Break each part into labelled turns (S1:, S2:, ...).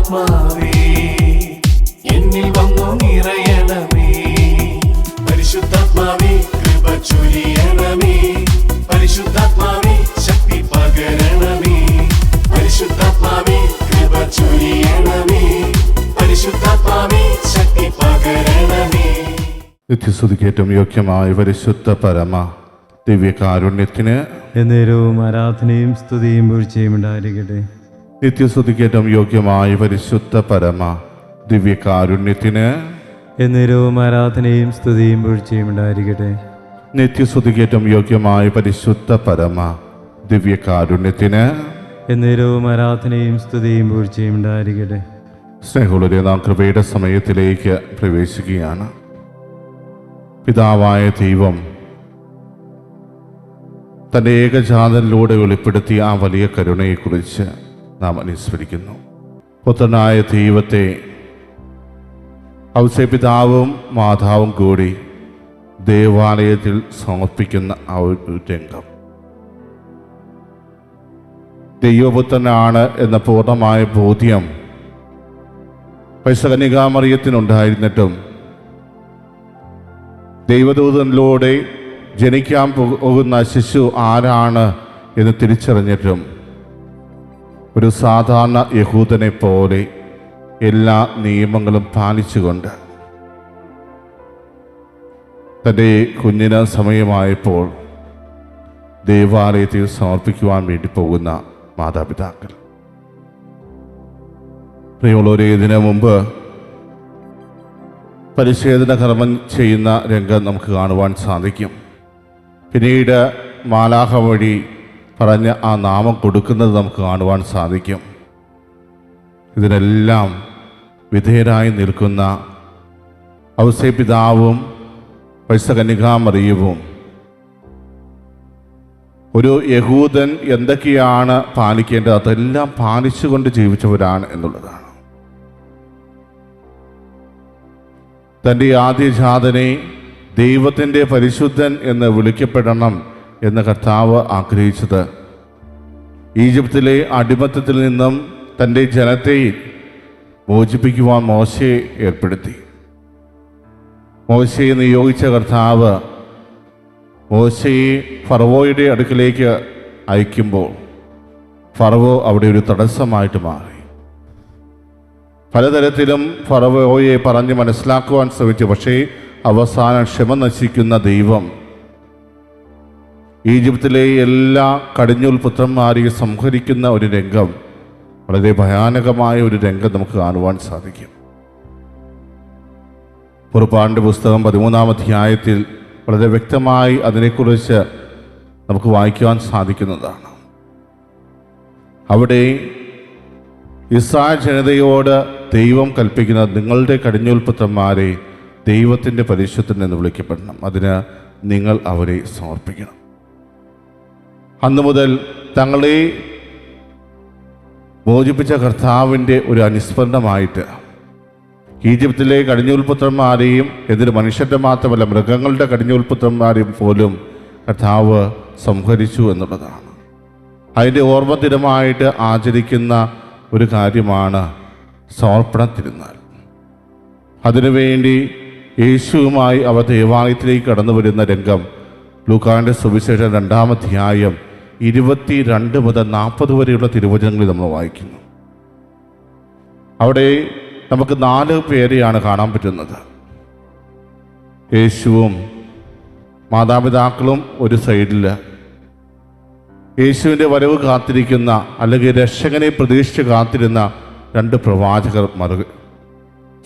S1: പരിശുദ്ധാത്മാവേ എന്നിൽ വന്നു നിറയണമേ. പരിശുദ്ധാത്മാവേ കൃപ ചൊരിയണമേ. പരിശുദ്ധാത്മാവേ ശക്തി പകരണമേ. പരിശുദ്ധാത്മാവേ കൃപ ചൊരിയണമേ. പരിശുദ്ധാത്മാവേ ശക്തി പകരണമേ.
S2: നിത്യസ്തുതിക്കേറ്റവും യോഗ്യമായ പരിശുദ്ധ പരമ ദിവ്യകാരുണ്യത്തിന്
S3: എന്നേരവും ആരാധനയും സ്തുതിയും വീഴ്ചയും ഉണ്ടായിരിക്കട്ടെ.
S2: നിത്യസ്തുതിക്കേറ്റവും യോഗ്യമായ പരിശുദ്ധ പരമ ദിവ്യകാരുണ്യത്തിന്
S3: എന്നേരവും ആരാധനയും സ്തുതിയും വീഴ്ചയും ഉണ്ടായിരിക്കട്ടെ.
S2: നിത്യസ്തുതിക്കേറ്റവും യോഗ്യമായ പരിശുദ്ധ പരമ ദിവ്യകാരുണ്യത്തിന്
S3: എന്നേരവും ആരാധനയും സ്തുതിയും വീഴ്ചയും ഉണ്ടായിരിക്കട്ടെ.
S2: സ്നേഹമുള്ളവരെ, നാം കൃപയുടെ സമയത്തിലേക്ക് പ്രവേശിക്കുകയാണ്. പിതാവായ ദൈവം തൻ്റെ ഏകജാതനിലൂടെ വെളിപ്പെടുത്തിയ ആ വലിയ കരുണയെക്കുറിച്ച് നാം അനുസ്മരിക്കുന്നു. പുത്രനായ ദൈവത്തെ ഔസേപിതാവും മാതാവും കൂടി ദേവാലയത്തിൽ സമർപ്പിക്കുന്ന ആ ഒരു രംഗം, ദൈവപുത്രനാണ് എന്ന പൂർണ്ണമായ ബോധ്യം കന്യകാമറിയത്തിനുണ്ടായിരുന്നിട്ടും ദൈവദൂതനിലൂടെ ജനിക്കാൻ പോകുന്ന ശിശു ആരാണ് എന്ന് തിരിച്ചറിഞ്ഞിട്ടും ഒരു സാധാരണ യഹൂദനെ പോലെ എല്ലാ നിയമങ്ങളും പാലിച്ചുകൊണ്ട് തൻ്റെ കുഞ്ഞിന് സമയമായപ്പോൾ ദേവാലയത്തിൽ സമർപ്പിക്കുവാൻ വേണ്ടി പോകുന്ന മാതാപിതാക്കൾ. പ്രിയമുള്ളവരെ, ഇതിനു മുമ്പ് പരിച്ഛേദന കർമ്മം ചെയ്യുന്ന രംഗം നമുക്ക് കാണുവാൻ സാധിക്കും. പിന്നീട് മാലാഖ വഴി പറഞ്ഞ ആ നാമം കൊടുക്കുന്നത് നമുക്ക് കാണുവാൻ സാധിക്കും. ഇതിനെല്ലാം വിധേയരായി നിൽക്കുന്ന ഔസേപിതാവും കന്യകാമറിയവും ഒരു യഹൂദൻ എന്തൊക്കെയാണ് പാലിക്കേണ്ടത് അതെല്ലാം പാലിച്ചുകൊണ്ട് ജീവിച്ചവരാണ് എന്നുള്ളതാണ്. തൻ്റെ ആദ്യജാതനെ ദൈവത്തിൻ്റെ പരിശുദ്ധൻ എന്ന് വിളിക്കപ്പെടണം എന്ന് കർത്താവ് ആഗ്രഹിച്ചത് ഈജിപ്തിലെ അടിമത്തത്തിൽ നിന്നും തൻ്റെ ജനത്തെ മോചിപ്പിക്കുവാൻ മോശയെ ഏർപ്പെടുത്തി. മോശയെ നിയോഗിച്ച കർത്താവ് മോശയെ ഫറവോയുടെ അടുക്കലേക്ക് അയക്കുമ്പോൾ ഫറവോ അവിടെ ഒരു തടസ്സമായിട്ട് മാറി. പലതരത്തിലും ഫറവോയെ പറഞ്ഞ് മനസ്സിലാക്കുവാൻ ശ്രമിച്ചു. പക്ഷേ അവസാനം ക്ഷമ നശിക്കുന്ന ദൈവം ഈജിപ്തിലെ എല്ലാ കടിഞ്ഞൂൽ പുത്രന്മാരെയും സംഹരിക്കുന്ന ഒരു രംഗം, വളരെ ഭയാനകമായ ഒരു രംഗം നമുക്ക് കാണുവാൻ സാധിക്കും. പുറപ്പാടിൻ്റെ പുസ്തകം 13-ാം അധ്യായത്തിൽ വളരെ വ്യക്തമായി അതിനെക്കുറിച്ച് നമുക്ക് വായിക്കുവാൻ സാധിക്കുന്നതാണ്. അവിടെ ഇസ്രായേൽ ജനതയോട് ദൈവം കൽപ്പിക്കുന്നത്, നിങ്ങളുടെ കടിഞ്ഞൂൽ പുത്രന്മാരെ ദൈവത്തിൻ്റെ പരിശുദ്ധൻ എന്ന് വിളിക്കപ്പെടണം, അതിന് നിങ്ങൾ അവരെ സമർപ്പിക്കണം. അന്നു മുതൽ തങ്ങളെ മോചിപ്പിച്ച കർത്താവിൻ്റെ ഒരു അനുസ്മരണമായിട്ട് ഈജിപ്തിലെ കടിഞ്ഞൂൽപുത്രന്മാരെയും എതിര് മനുഷ്യരുടെ മാത്രമല്ല മൃഗങ്ങളുടെ കടിഞ്ഞൂൽപുത്രന്മാരെയും പോലും കർത്താവ് സംഹരിച്ചു എന്നുള്ളതാണ്. അതിൻ്റെ ഓർമ്മ ദിനമായിട്ട് ആചരിക്കുന്ന ഒരു കാര്യമാണ് സമർപ്പണ തിരുനാൾ. അതിനുവേണ്ടി യേശുവുമായി അവർ ദേവാലയത്തിലേക്ക് കടന്നു വരുന്ന രംഗം ലൂക്കായുടെ സുവിശേഷം 2-ാം അധ്യായം 22 മുതൽ 40 വരെയുള്ള തിരുവചനങ്ങളിൽ നമ്മൾ വായിക്കുന്നു. അവിടെ നമുക്ക് 4 പേരെയാണ് കാണാൻ പറ്റുന്നത്. യേശുവും മാതാപിതാക്കളും ഒരു സൈഡിൽ, യേശുവിൻ്റെ വരവ് കാത്തിരിക്കുന്ന അല്ലെങ്കിൽ രക്ഷകനെ പ്രതീക്ഷിച്ച് കാത്തിരുന്ന 2 പ്രവാചകർ മറു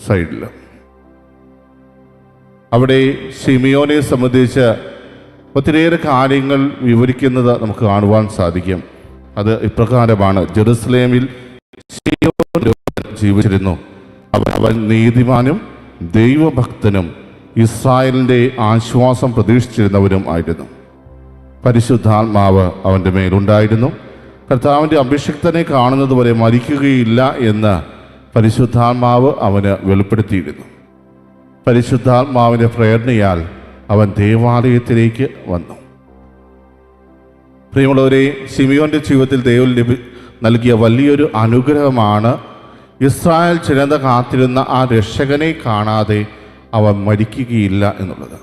S2: സൈഡിൽ. അവിടെ ശിമിയോനെ സംബന്ധിച്ച് ഒത്തിരിയേറെ കാര്യങ്ങൾ വിവരിക്കുന്നത് നമുക്ക് കാണുവാൻ സാധിക്കും. അത് ഇപ്രകാരമാണ്: ജെറുസലേമിൽ ജീവിച്ചിരുന്നു. അവൻ നീതിമാനും ദൈവഭക്തനും ഇസ്രായേലിൻ്റെ ആശ്വാസം പ്രതീക്ഷിച്ചിരുന്നവരും ആയിരുന്നു. പരിശുദ്ധാത്മാവ് അവൻ്റെ മേലുണ്ടായിരുന്നു. കർത്താവിൻ്റെ അഭിഷിക്തനെ കാണുന്നത് വരെ മരിക്കുകയില്ല എന്ന് പരിശുദ്ധാത്മാവ് അവന് വെളിപ്പെടുത്തിയിരുന്നു. പരിശുദ്ധാത്മാവിൻ്റെ പ്രേരണയാൽ അവൻ ദേവാലയത്തിലേക്ക് വന്നു. പ്രിയമുള്ളവരെ, ശിമിയോൻ്റെ ജീവിതത്തിൽ ദൈവം നൽകിയ വലിയൊരു അനുഗ്രഹമാണ് ഇസ്രായേൽ ജനത കാത്തിരുന്ന ആ രക്ഷകനെ കാണാതെ അവൻ മരിക്കുകയില്ല എന്നുള്ളത്.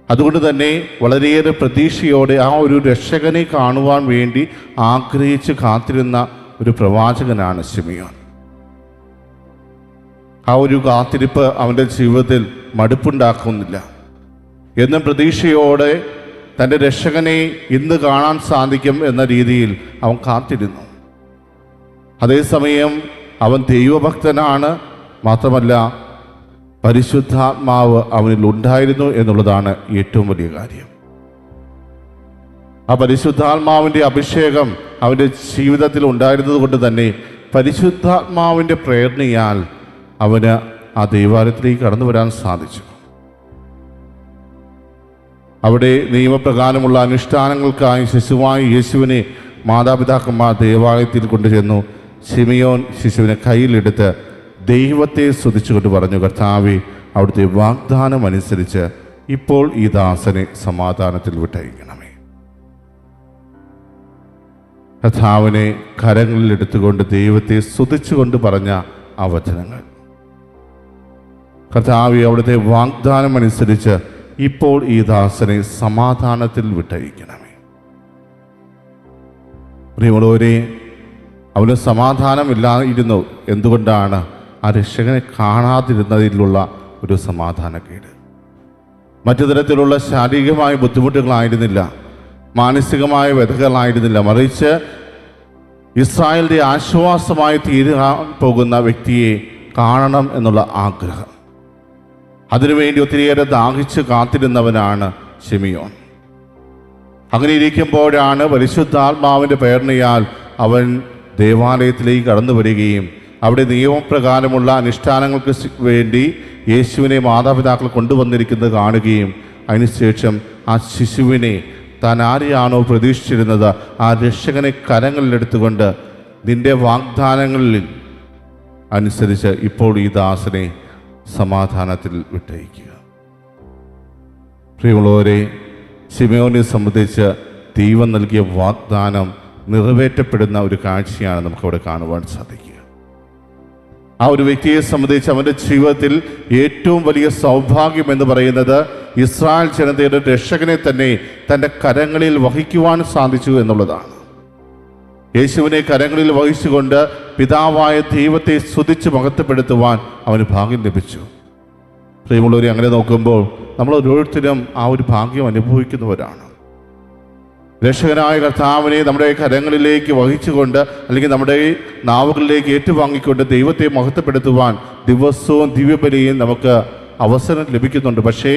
S2: അതുകൊണ്ട് തന്നെ വളരെയേറെ പ്രതീക്ഷയോടെ ആ ഒരു രക്ഷകനെ കാണുവാൻ വേണ്ടി ആഗ്രഹിച്ച് കാത്തിരുന്ന ഒരു പ്രവാചകനാണ് ശിമിയോൻ. ആ ഒരു കാത്തിരിപ്പ് അവൻ്റെ ജീവിതത്തിൽ മടുപ്പുണ്ടാക്കുന്നില്ല. എന്നും പ്രതീക്ഷയോടെ തൻ്റെ രക്ഷകനെ ഇന്ന് കാണാൻ സാധിക്കും എന്ന രീതിയിൽ അവൻ കാത്തിരുന്നു. അതേസമയം അവൻ ദൈവഭക്തനാണ്, മാത്രമല്ല പരിശുദ്ധാത്മാവ് അവനിൽ ഉണ്ടായിരുന്നു എന്നുള്ളതാണ് ഏറ്റവും വലിയ കാര്യം. ആ പരിശുദ്ധാത്മാവിൻ്റെ അഭിഷേകം അവൻ്റെ ജീവിതത്തിൽ ഉണ്ടായിരുന്നത് കൊണ്ട് തന്നെ പരിശുദ്ധാത്മാവിൻ്റെ പ്രേരണയാൽ അവന് ആ ദൈവാലയത്തിലേക്ക് കടന്നു വരാൻ സാധിച്ചു. അവിടെ നിയമപ്രകാരമുള്ള അനുഷ്ഠാനങ്ങൾക്കായി ശിശുവായി യേശുവിനെ മാതാപിതാക്കന്മാർ ദേവാലയത്തിൽ കൊണ്ടുചെന്നു. ശിമിയോൻ ശിശുവിനെ കയ്യിലെടുത്ത് ദൈവത്തെ സ്തുതിച്ചുകൊണ്ട് പറഞ്ഞു, കർത്താവേ, അവിടുത്തെ വാഗ്ദാനം അനുസരിച്ച് ഇപ്പോൾ ഈ ദാസനെ സമാധാനത്തിൽ വിട്ടയക്കണമേ. കർത്താവിനെ കരങ്ങളിൽ എടുത്തുകൊണ്ട് ദൈവത്തെ സ്തുതിച്ചുകൊണ്ട് പറഞ്ഞ ആ വചനങ്ങൾ, കർത്താവേ, അവിടുത്തെ വാഗ്ദാനം അനുസരിച്ച് ഇപ്പോൾ ഈ ദാസനെ സമാധാനത്തിൽ വിട്ടയക്കണമേ. പ്രിയമുള്ളവരെ, അവന് സമാധാനമില്ലായിരുന്നു. എന്തുകൊണ്ടാണ്? ആ രക്ഷകനെ കാണാതിരുന്നതിലുള്ള ഒരു സമാധാനക്കേട്. മറ്റു തരത്തിലുള്ള ശാരീരികമായ ബുദ്ധിമുട്ടുകളായിരുന്നില്ല, മാനസികമായ വ്യഥകളായിരുന്നില്ല, മറിച്ച് ഇസ്രായേലിൻ്റെ ആശ്വാസമായി തീരാൻ പോകുന്ന വ്യക്തിയെ കാണണം എന്നുള്ള ആഗ്രഹം. അതിനുവേണ്ടി ഒത്തിരിയേറെ ദാഹിച്ച് കാത്തിരുന്നവനാണ് ശിമിയോൻ. അങ്ങനെ ഇരിക്കുമ്പോഴാണ് പരിശുദ്ധാത്മാവിൻ്റെ പ്രേരണയാൽ അവൻ ദേവാലയത്തിലേക്ക് കടന്നു വരികയും അവിടെ നിയമപ്രകാരമുള്ള അനുഷ്ഠാനങ്ങൾക്ക് വേണ്ടി യേശുവിനെ മാതാപിതാക്കൾ കൊണ്ടുവന്നിരിക്കുന്നത് കാണുകയും അതിനുശേഷം ആ ശിശുവിനെ താൻ ആരെയാണോ പ്രതീക്ഷിച്ചിരുന്നത് ആ രക്ഷകനെ കരങ്ങളിലെടുത്തുകൊണ്ട് നിന്റെ വാഗ്ദാനങ്ങളിൽ അനുസരിച്ച് ഇപ്പോൾ ഈ ദാസനെ സമാധാനത്തിൽ വിട്ടയക്കുക. പ്രിയമുള്ളവരെ, ശിമയോനെ സംബന്ധിച്ച് ദൈവം നൽകിയ വാഗ്ദാനം നിറവേറ്റപ്പെടുന്ന ഒരു കാഴ്ചയാണ് നമുക്കവിടെ കാണുവാൻ സാധിക്കുക. ആ ഒരു വ്യക്തിയെ സംബന്ധിച്ച് അവൻ്റെ ജീവിതത്തിൽ ഏറ്റവും വലിയ സൗഭാഗ്യം എന്ന് പറയുന്നത് ഇസ്രായേൽ ജനതയുടെ രക്ഷകനെ തന്നെ തൻ്റെ കരങ്ങളിൽ വഹിക്കുവാൻ സാധിച്ചു എന്നുള്ളതാണ്. യേശുവിനെ കരങ്ങളിൽ വഹിച്ചുകൊണ്ട് പിതാവായ ദൈവത്തെ സ്തുതിച്ച് മഹത്വപ്പെടുത്തുവാൻ അവന് ഭാഗ്യം ലഭിച്ചു. പ്രിയമുള്ളവരെ, അങ്ങനെ നോക്കുമ്പോൾ നമ്മൾ ഓരോരുത്തരും ആ ഒരു ഭാഗ്യം അനുഭവിക്കുന്നവരാണ്. രക്ഷകനായ കർത്താവിനെ നമ്മുടെ കരങ്ങളിലേക്ക് വഹിച്ചുകൊണ്ട് അല്ലെങ്കിൽ നമ്മുടെ നാവുകളിലേക്ക് ഏറ്റുവാങ്ങിക്കൊണ്ട് ദൈവത്തെ മഹത്വപ്പെടുത്തുവാൻ ദിവസവും ദിവ്യബലിയും നമുക്ക് അവസരം ലഭിക്കുന്നുണ്ട്. പക്ഷേ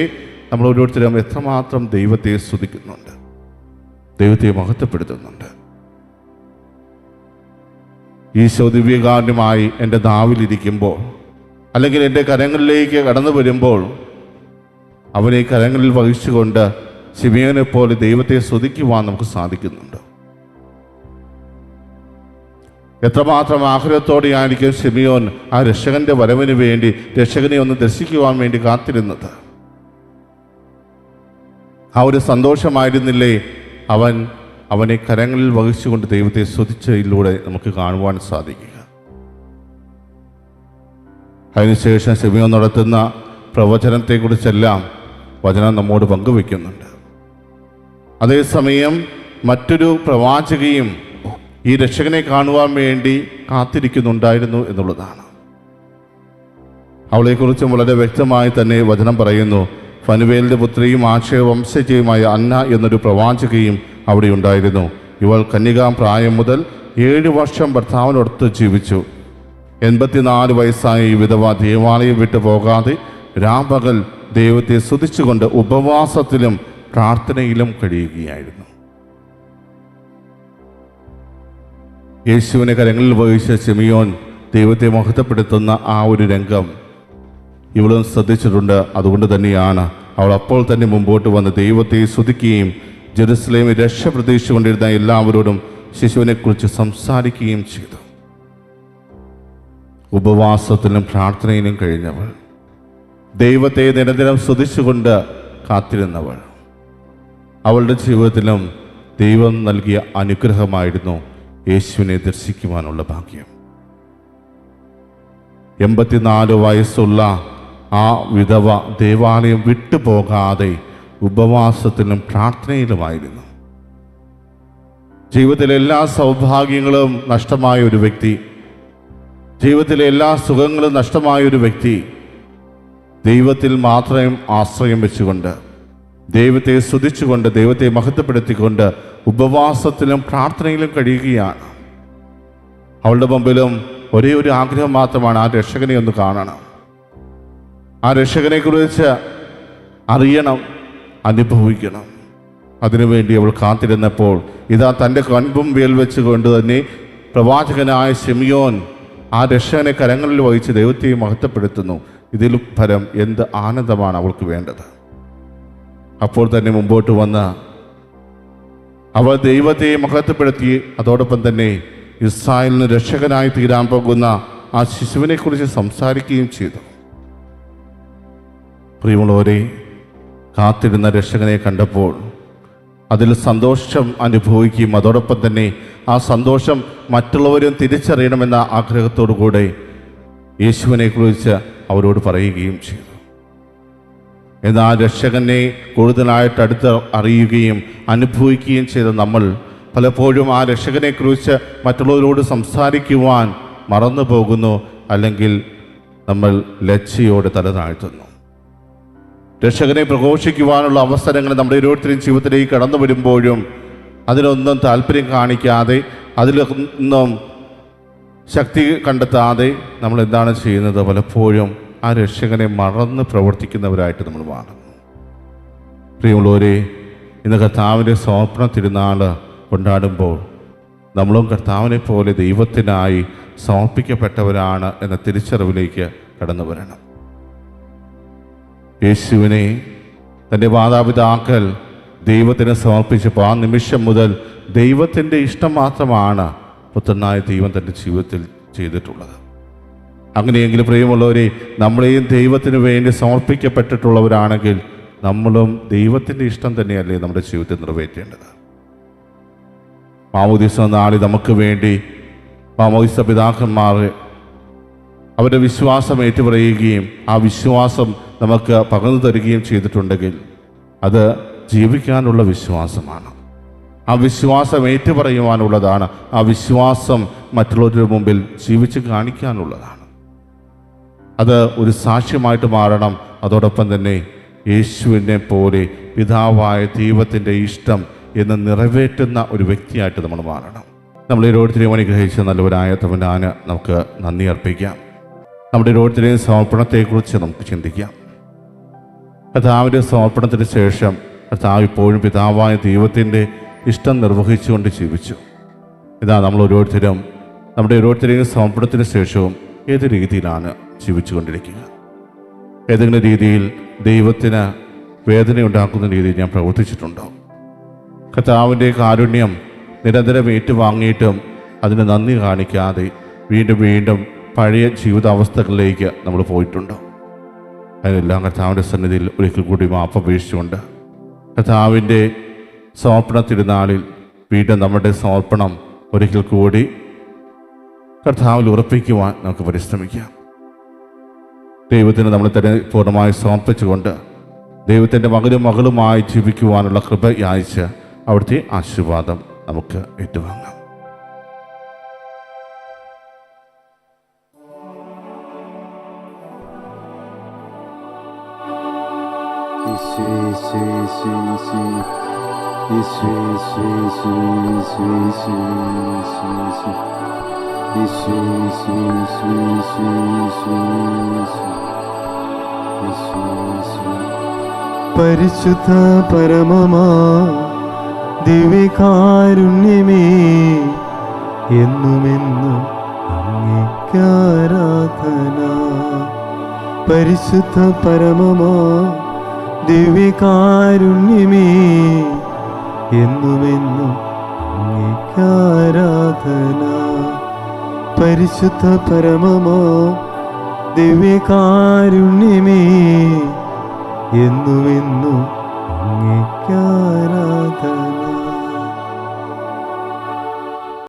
S2: നമ്മൾ ഓരോരുത്തരും എത്രമാത്രം ദൈവത്തെ സ്തുതിക്കുന്നുണ്ട്, ദൈവത്തെ മഹത്വപ്പെടുത്തുന്നുണ്ട്. ഈശോ ദിവ്യകാരുണ്യമായി എൻ്റെ നാവിലിരിക്കുമ്പോൾ അല്ലെങ്കിൽ എൻ്റെ കരങ്ങളിലേക്ക് കടന്നു വരുമ്പോൾ അവനെ കരങ്ങളിൽ വഹിച്ചുകൊണ്ട് ശിമയോനെ പോലെ ദൈവത്തെ സ്തുതിക്കുവാൻ നമുക്ക് സാധിക്കുന്നുണ്ട്. എത്രമാത്രം ആഗ്രഹത്തോടെയായിരിക്കും ശിമയോൻ ആ രക്ഷകന്റെ വരവിന് വേണ്ടി, രക്ഷകനെ ഒന്ന് ദർശിക്കുവാൻ വേണ്ടി കാത്തിരുന്നത്. ആ ഒരു സന്തോഷമായിരുന്നില്ലേ അവനെ കരങ്ങളിൽ വഹിച്ചുകൊണ്ട് ദൈവത്തെ സ്തുതിച്ചതിലൂടെ നമുക്ക് കാണുവാൻ സാധിക്കുക. അതിനുശേഷം ശിമയോൻ നടത്തുന്ന പ്രവചനത്തെക്കുറിച്ചെല്ലാം വചനം നമ്മോട് പങ്കുവെക്കുന്നുണ്ട്. അതേസമയം മറ്റൊരു പ്രവാചകയും ഈ രക്ഷകനെ കാണുവാൻ വേണ്ടി കാത്തിരിക്കുന്നുണ്ടായിരുന്നു എന്നുള്ളതാണ്. അവളെക്കുറിച്ചും വളരെ വ്യക്തമായി തന്നെ വചനം പറയുന്നു. ഫനുവേലിൻ്റെ പുത്രിയും ആശയ വംശജയുമായ അന്ന എന്നൊരു പ്രവാചകയും അവിടെ ഉണ്ടായിരുന്നു. ഇവൾ കന്യകാപ്രായം മുതൽ 7 വർഷം ഭർത്താവിനോടൊത്ത് ജീവിച്ചു. 84 വയസ്സായ ഈ വിധവ ദേവാലയം വിട്ടു പോകാതെ രാപകൽ ദൈവത്തെ സ്തുതിച്ചുകൊണ്ട് ഉപവാസത്തിലും പ്രാർത്ഥനയിലും കഴിയുകയായിരുന്നു. യേശുവിനെ കരങ്ങളിൽ വഹിച്ച ശിമയോൻ ദൈവത്തെ മഹത്വപ്പെടുത്തുന്ന ആ ഒരു രംഗം ഇവളും ശ്രദ്ധിച്ചിട്ടുണ്ട്. അതുകൊണ്ട് തന്നെയാണ് അവൾ അപ്പോൾ തന്നെ മുമ്പോട്ട് വന്ന് ദൈവത്തെ സ്തുതിക്കുകയും ജെറുസലേമിൽ രക്ഷ പ്രതീക്ഷിച്ചുകൊണ്ടിരുന്ന എല്ലാവരോടും ശിശുവിനെക്കുറിച്ച് സംസാരിക്കുകയും ചെയ്തു. ഉപവാസത്തിലും പ്രാർത്ഥനയിലും കഴിഞ്ഞവൾ, ദൈവത്തെ നിരന്തരം സ്തുതിച്ചുകൊണ്ട് കാത്തിരുന്നവൾ, അവളുടെ ജീവിതത്തിലും ദൈവം നൽകിയ അനുഗ്രഹമായിരുന്നു യേശുവിനെ ദർശിക്കുവാനുള്ള ഭാഗ്യം. 84 വയസ്സുള്ള ആ വിധവ ദേവാലയം വിട്ടുപോകാതെ ഉപവാസത്തിലും പ്രാർത്ഥനയിലുമായിരുന്നു. ജീവിതത്തിലെ എല്ലാ സൗഭാഗ്യങ്ങളും നഷ്ടമായ ഒരു വ്യക്തി, ജീവിതത്തിലെ എല്ലാ സുഖങ്ങളും നഷ്ടമായ ഒരു വ്യക്തി ദൈവത്തിൽ മാത്രം ആശ്രയം വെച്ചുകൊണ്ട്, ദൈവത്തെ സ്തുതിച്ചുകൊണ്ട്, ദൈവത്തെ മഹത്വപ്പെടുത്തിക്കൊണ്ട് ഉപവാസത്തിലും പ്രാർത്ഥനയിലും കഴിയുകയാണ്. അവളുടെ മുമ്പിലും ഒരേ ഒരു ആഗ്രഹം മാത്രമാണ്, ആ രക്ഷകനെ ഒന്ന് കാണണം, ആ രക്ഷകനെ കുറിച്ച് അറിയണം, അനുഭവിക്കണം. അതിനുവേണ്ടി അവൾ കാത്തിരുന്നപ്പോൾ ഇതാ തൻ്റെ കൺമുമ്പിൽ വെച്ചുകൊണ്ട് തന്നെ പ്രവാചകനായ ശിമിയോൻ ആ രക്ഷകനെ കരങ്ങളിൽ വഹിച്ച് ദൈവത്തെ മഹത്വപ്പെടുത്തുന്നു. ഇതിലും ഫലം എന്ത് ആനന്ദമാണ് അവൾക്ക് വേണ്ടത്. അപ്പോൾ തന്നെ മുമ്പോട്ട് വന്ന് അവൾ ദൈവത്തെ മഹത്വപ്പെടുത്തി, അതോടൊപ്പം തന്നെ ഇസ്രായേലിന് രക്ഷകനായി തീരാൻ പോകുന്ന ആ ശിശുവിനെ കുറിച്ച് സംസാരിക്കുകയും ചെയ്തു. പ്രിയമുള്ളവരെ, കാത്തിരുന്ന രക്ഷകനെ കണ്ടപ്പോൾ അതിൽ സന്തോഷം അനുഭവിക്കുകയും അതോടൊപ്പം തന്നെ ആ സന്തോഷം മറ്റുള്ളവരും തിരിച്ചറിയണമെന്ന ആഗ്രഹത്തോടു കൂടെ യേശുവിനെ കുറിച്ച് അവരോട് പറയുകയും ചെയ്തു. എന്നാൽ രക്ഷകനെ കൂടുതലായിട്ട് അടുത്ത് അറിയുകയും അനുഭവിക്കുകയും ചെയ്ത നമ്മൾ പലപ്പോഴും ആ രക്ഷകനെ കുറിച്ച് മറ്റുള്ളവരോട് സംസാരിക്കുവാൻ മറന്നു പോകുന്നു, അല്ലെങ്കിൽ നമ്മൾ ലജ്ജയോടെ തല താഴ്ത്തുന്നു. രക്ഷകനെ പ്രഘോഷിക്കുവാനുള്ള അവസരങ്ങൾ നമ്മുടെ ഓരോരുത്തരും ജീവിതത്തിലേക്ക് കടന്നു വരുമ്പോഴും അതിനൊന്നും താല്പര്യം കാണിക്കാതെ, അതിലൊന്നും ശക്തി കണ്ടെത്താതെ നമ്മൾ എന്താണ് ചെയ്യുന്നത്? പലപ്പോഴും ആ രക്ഷകനെ മറന്ന് പ്രവർത്തിക്കുന്നവരായിട്ട് നമ്മൾ മാറുന്നു. പ്രിയമുള്ളവരെ, ഇന്ന് കർത്താവിൻ്റെ സമർപ്പണ തിരുനാൾ കൊണ്ടാടുമ്പോൾ നമ്മളും കർത്താവിനെ പോലെ ദൈവത്തിനായി സമർപ്പിക്കപ്പെട്ടവരാണ് എന്ന തിരിച്ചറിവിലേക്ക് കടന്നു വരണം. യേശുവിനെ തൻ്റെ മാതാപിതാക്കൾ ദൈവത്തിന് സമർപ്പിച്ചപ്പോൾ ആ നിമിഷം മുതൽ ദൈവത്തിൻ്റെ ഇഷ്ടം മാത്രമാണ് പുത്രനായ ദൈവം തൻ്റെ ജീവിതത്തിൽ ചെയ്തിട്ടുള്ളത്. അങ്ങനെയെങ്കിൽ പ്രിയമുള്ളവരെ, നമ്മളെയും ദൈവത്തിന് വേണ്ടി സമർപ്പിക്കപ്പെട്ടിട്ടുള്ളവരാണെങ്കിൽ നമ്മളും ദൈവത്തിൻ്റെ ഇഷ്ടം തന്നെയല്ലേ നമ്മുടെ ജീവിതത്തിൽ നിറവേറ്റേണ്ടത്. മാമോദീസ നാളിൽ നമുക്ക് വേണ്ടി മാമോദീസ പിതാക്കന്മാർ അവരുടെ വിശ്വാസം ഏറ്റുപറയുകയും ആ വിശ്വാസം നമുക്ക് പകർന്നു തരികയും ചെയ്തിട്ടുണ്ടെങ്കിൽ അത് ജീവിക്കാനുള്ള വിശ്വാസമാണ്. ആ വിശ്വാസം ഏറ്റുപറയുവാനുള്ളതാണ്. ആ വിശ്വാസം മറ്റുള്ളവരുടെ മുമ്പിൽ ജീവിച്ച് കാണിക്കാനുള്ളതാണ്. അത് ഒരു സാക്ഷ്യമായിട്ട് മാറണം. അതോടൊപ്പം തന്നെ യേശുവിനെ പോലെ പിതാവായ ദൈവത്തിൻ്റെ ഇഷ്ടം എന്ന് നിറവേറ്റുന്ന ഒരു വ്യക്തിയായിട്ട് നമ്മൾ മാറണം. നമ്മൾ ഓരോരുത്തരെയും അനുഗ്രഹിച്ച നല്ലവരായ തമ്പുരാന് നമുക്ക് നന്ദി അർപ്പിക്കാം. നമ്മുടെ ഓരോരുത്തരെയും സമർപ്പണത്തെക്കുറിച്ച് നമുക്ക് ചിന്തിക്കാം. കർത്താവിൻ്റെ സമർപ്പണത്തിന് ശേഷം കർത്താവ് ഇപ്പോഴും പിതാവായ ദൈവത്തിൻ്റെ ഇഷ്ടം നിർവഹിച്ചുകൊണ്ട് ജീവിച്ചു. ഇതാ നമ്മൾ ഓരോരുത്തരും നമ്മുടെ ഓരോരുത്തരെയും സമർപ്പണത്തിന് ശേഷവും ഏത് രീതിയിലാണ് ജീവിച്ചു കൊണ്ടിരിക്കുക? ഏതെങ്കിലും രീതിയിൽ ദൈവത്തിന് വേദനയുണ്ടാക്കുന്ന രീതിയിൽ ഞാൻ പ്രവർത്തിച്ചിട്ടുണ്ടോ? കർത്താവിൻ്റെ കാരുണ്യം നിരന്തരം ഏറ്റുവാങ്ങിയിട്ടും അതിന് നന്ദി കാണിക്കാതെ വീണ്ടും വീണ്ടും പഴയ ജീവിതാവസ്ഥകളിലേക്ക് നമ്മൾ പോയിട്ടുണ്ടോ? അതിനെല്ലാം കർത്താവിൻ്റെ സന്നിധിയിൽ ഒരിക്കൽ കൂടി മാപ്പപേക്ഷിച്ചുകൊണ്ട് കർത്താവിൻ്റെ സമർപ്പണ തിരുനാളിൽ വീണ്ടും നമ്മുടെ സമർപ്പണം ഒരിക്കൽ കൂടി കർത്താവിൽ ഉറപ്പിക്കുവാൻ നമുക്ക് പരിശ്രമിക്കാം. ദൈവത്തിന് നമ്മൾ തന്നെ പൂർണ്ണമായി സമർപ്പിച്ചുകൊണ്ട് ദൈവത്തിൻ്റെ മകളുമായി ജീവിക്കുവാനുള്ള കൃപ യാചിച്ച് അവിടുത്തെ ആശീർവാദം നമുക്ക് ഏറ്റുവാങ്ങാം.
S3: പരിശുദ്ധ പരമമാ ദിവ്യകാരുണ്യമേ, എന്നുമെന്നും അങ്ങേക്ക് ആരാധന. പരിശുദ്ധ പരമമാ ദിവ്യകാരുണ്യമേ, എന്നുമെന്നും അങ്ങേക്ക് ആരാധന. പരിശുദ്ധ പരമമാ ദിവ്യകാരുണ്യമേ, എന്നുമെന്നും അങ്ങേക്ക് ആരാധന.